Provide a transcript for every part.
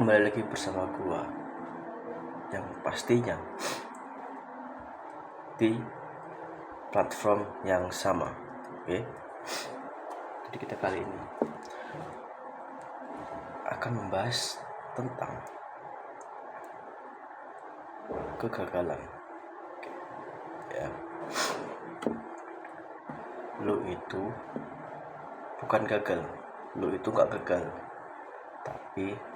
Kembali lagi bersama gua yang pastinya di platform yang sama. Oke. Jadi kita kali ini akan membahas tentang kegagalan. Ya. Lu itu bukan gagal. Lu itu gak gagal. Tapi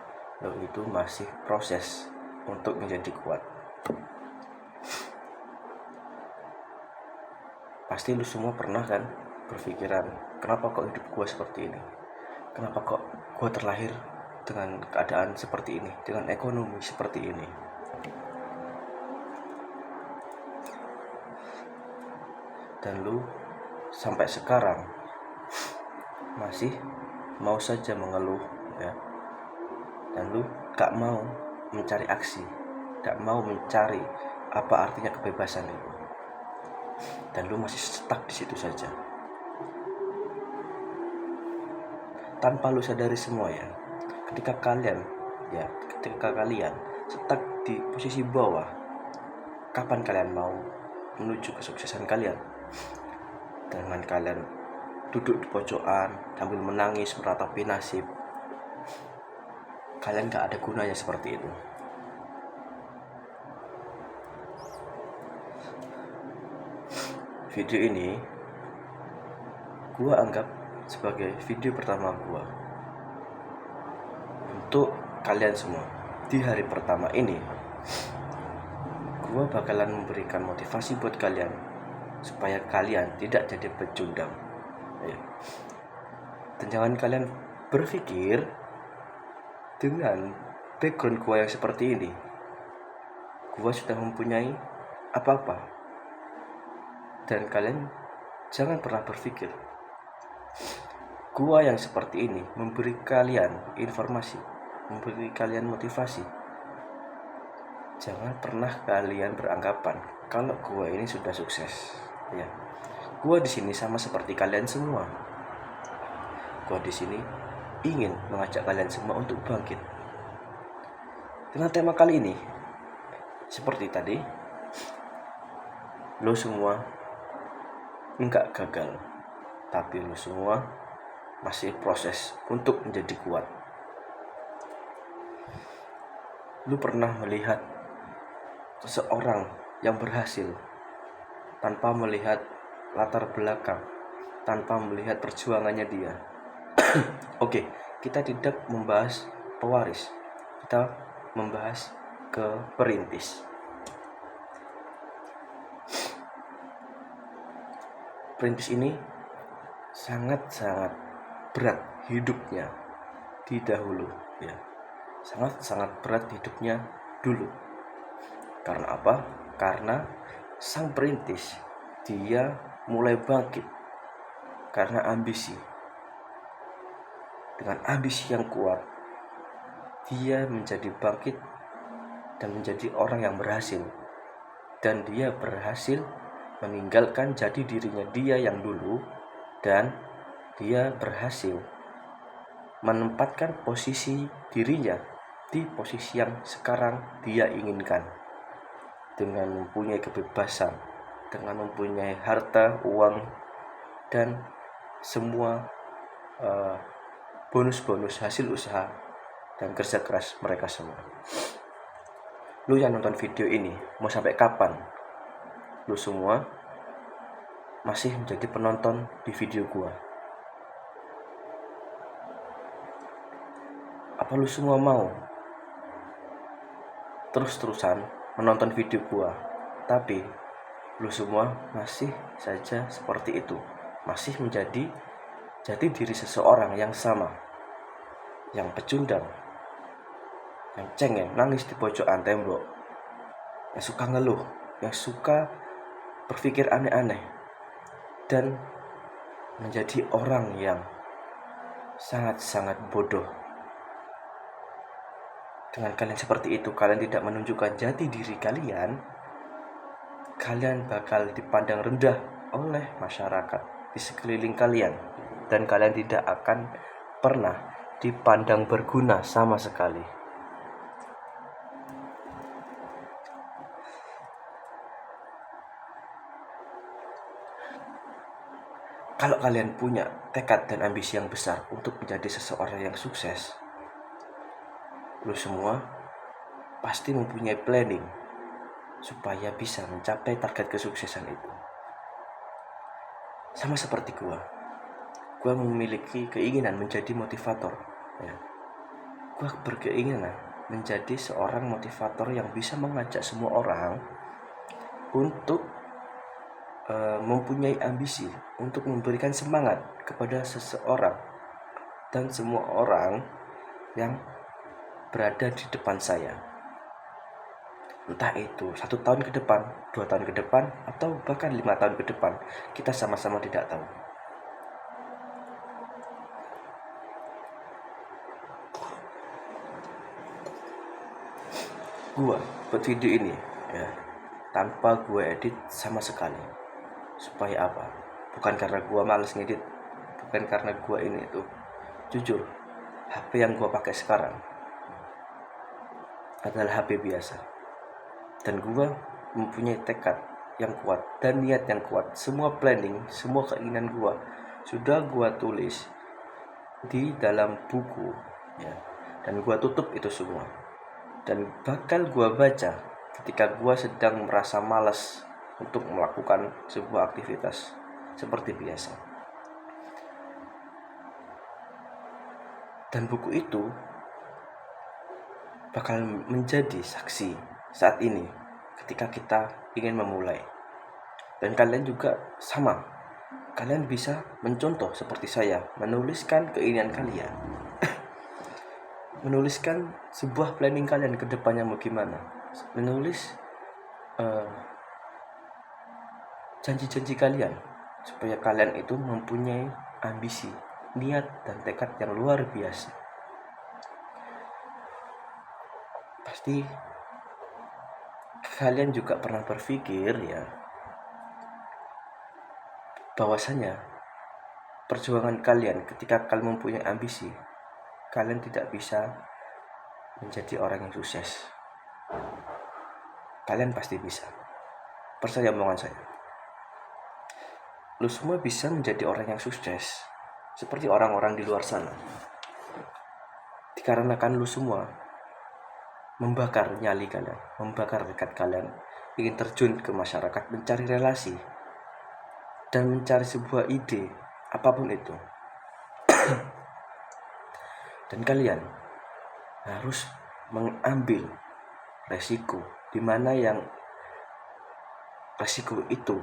lu itu masih proses untuk menjadi kuat. Pasti lu semua pernah kan berpikiran, kenapa kok hidup gua seperti ini? Kenapa kok gua terlahir dengan keadaan seperti ini, dengan ekonomi seperti ini? Dan lu sampai sekarang masih mau saja mengeluh, ya. Dan lu gak mau mencari aksi, gak mau mencari apa artinya kebebasan itu. Dan lu masih stuck di situ saja. Tanpa lu sadari semua, ya. Ketika kalian stuck di posisi bawah, kapan kalian mau menuju kesuksesan kalian? Dengan kalian duduk di pojokan sambil menangis meratapi nasib, kalian gak ada gunanya seperti itu. Video ini gua anggap sebagai video pertama gua untuk kalian semua. Di hari pertama ini gua bakalan memberikan motivasi buat kalian supaya kalian tidak jadi pecundang. Dan jangan kalian berpikir dengan background gua yang seperti ini, gua sudah mempunyai apa-apa. Dan kalian jangan pernah berpikir gua yang seperti ini memberi kalian informasi, memberi kalian motivasi. Jangan pernah kalian beranggapan kalau gua ini sudah sukses, ya. Gua di sini sama seperti kalian semua. Gua di sini ingin mengajak kalian semua untuk bangkit. Dengan tema kali ini, seperti tadi, lo semua enggak gagal, tapi lo semua masih proses untuk menjadi kuat. Lo pernah melihat seseorang yang berhasil tanpa melihat latar belakang, tanpa melihat perjuangannya dia. Oke, kita tidak membahas pewaris, kita membahas ke perintis. Perintis ini sangat-sangat berat hidupnya di dahulu, ya. Sangat-sangat berat hidupnya dulu. Karena apa? Karena sang perintis dia mulai bangkit karena ambisi. Dengan ambisi yang kuat, dia menjadi bangkit dan menjadi orang yang berhasil. Dan dia berhasil meninggalkan jati dirinya dia yang dulu, dan dia berhasil menempatkan posisi dirinya di posisi yang sekarang dia inginkan. Dengan mempunyai kebebasan, dengan mempunyai harta, uang, dan semua bonus-bonus hasil usaha dan kerja keras mereka semua. Lu yang nonton video ini, mau sampai kapan lu semua masih menjadi penonton di video gua? Apa lu semua mau terus-terusan menonton video gua, tapi lu semua masih saja seperti itu, masih menjadi jati diri seseorang yang sama, yang pecundang, yang cengeng, nangis di pojokan tembok, yang suka ngeluh, yang suka berpikir aneh-aneh, dan menjadi orang yang sangat-sangat bodoh. Dengan kalian seperti itu, kalian tidak menunjukkan jati diri kalian, kalian bakal dipandang rendah oleh masyarakat di sekeliling kalian. Dan kalian tidak akan pernah dipandang berguna sama sekali. Kalau kalian punya tekad dan ambisi yang besar untuk menjadi seseorang yang sukses, lu semua pasti mempunyai planning supaya bisa mencapai target kesuksesan itu. Sama seperti gua memiliki keinginan menjadi motivator, ya. Gua berkeinginan menjadi seorang motivator yang bisa mengajak semua orang untuk mempunyai ambisi untuk memberikan semangat kepada seseorang dan semua orang yang berada di depan saya. Entah itu 1 tahun ke depan, 2 tahun ke depan, atau bahkan 5 tahun ke depan, kita sama-sama tidak tahu. Gua buat video ini ya tanpa gue edit sama sekali. Supaya apa? Bukan karena gue males ngedit, bukan karena gue ini itu. Jujur, HP yang gue pakai sekarang adalah HP biasa, dan gue mempunyai tekad yang kuat dan niat yang kuat. Semua planning, semua keinginan gue sudah gue tulis di dalam buku, ya. Dan gue tutup itu semua, dan bakal gue baca ketika gue sedang merasa malas untuk melakukan sebuah aktivitas seperti biasa. Dan buku itu bakal menjadi saksi saat ini ketika kita ingin memulai. Dan kalian juga sama. Kalian bisa mencontoh seperti saya, menuliskan keinginan kalian. Menuliskan sebuah planning kalian ke depannya mau gimana. Menulis janji-janji kalian supaya kalian itu mempunyai ambisi, niat, dan tekad yang luar biasa. Pasti kalian juga pernah berpikir ya bahwasanya perjuangan kalian ketika kalian mempunyai ambisi, kalian tidak bisa menjadi orang yang sukses. Kalian pasti bisa. Percaya omongan saya. Lu semua bisa menjadi orang yang sukses seperti orang-orang di luar sana, dikarenakan lu semua membakar nyali kalian, membakar tekad kalian, ingin terjun ke masyarakat, mencari relasi dan mencari sebuah ide apapun itu. Dan kalian harus mengambil resiko, di mana yang resiko itu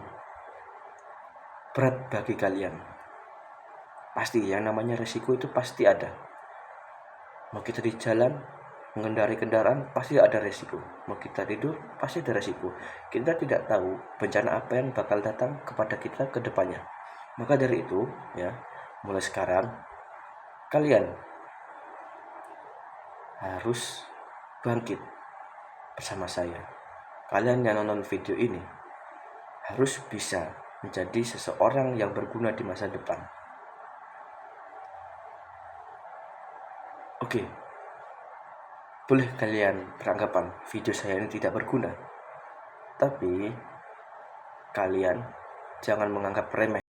berat bagi kalian. Pasti yang namanya resiko itu pasti ada. Mau kita di jalan mengendari kendaraan pasti ada resiko. Mau kita tidur pasti ada resiko. Kita tidak tahu bencana apa yang bakal datang kepada kita ke depannya. Maka dari itu ya, mulai sekarang kalian harus bangkit bersama saya. Kalian yang nonton video ini harus bisa menjadi seseorang yang berguna di masa depan. Oke, boleh kalian beranggapan video saya ini tidak berguna, tapi kalian jangan menganggap remeh